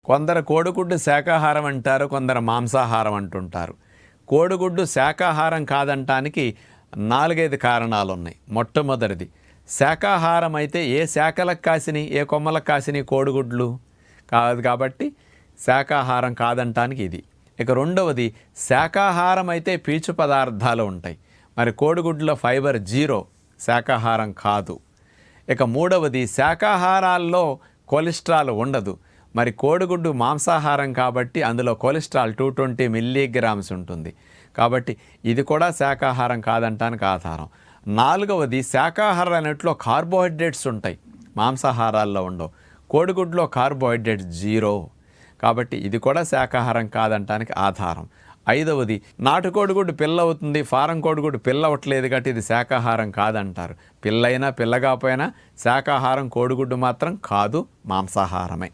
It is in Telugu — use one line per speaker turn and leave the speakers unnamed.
కొందరు కోడిగుడ్డు శాకాహారం అంటారు, కొందరు మాంసాహారం అంటుంటారు. కోడిగుడ్డు శాకాహారం కాదంటానికి 4-5 కారణాలు ఉన్నాయి. మొట్టమొదటిది, శాకాహారం అయితే ఏ శాఖలకు కాసిని ఏ కొమ్మలకు కాసిని కోడిగుడ్లు కాదు కాబట్టి శాకాహారం కాదంటానికి ఇది. ఇక రెండవది, శాకాహారం అయితే పీచు పదార్థాలు ఉంటాయి, మరి కోడిగుడ్లో ఫైబర్ 0, శాకాహారం కాదు. ఇక మూడవది, శాకాహారాల్లో కొలెస్ట్రాల్ ఉండదు, మరి కోడిగుడ్డు మాంసాహారం కాబట్టి అందులో కొలెస్ట్రాల్ 220 మిల్లీగ్రామ్స్ ఉంటుంది, కాబట్టి ఇది కూడా శాకాహారం కాదంటానికి ఆధారం. నాలుగవది, శాకాహారాలన్నింటిలో కార్బోహైడ్రేట్స్ ఉంటాయి, మాంసాహారాల్లో ఉండవు. కోడిగుడ్లో కార్బోహైడ్రేట్స్ 0, కాబట్టి ఇది కూడా శాకాహారం కాదంటానికి ఆధారం. ఐదవది, నాటుకోడిగుడ్డు పిల్ల అవుతుంది, ఫారం కోడిగుడ్డు పిల్ల అవ్వట్లేదు కాబట్టి ఇది శాకాహారం కాదంటారు. పిల్లైనా పిల్లగాపోయినా శాకాహారం కోడిగుడ్డు మాత్రం కాదు, మాంసాహారమే.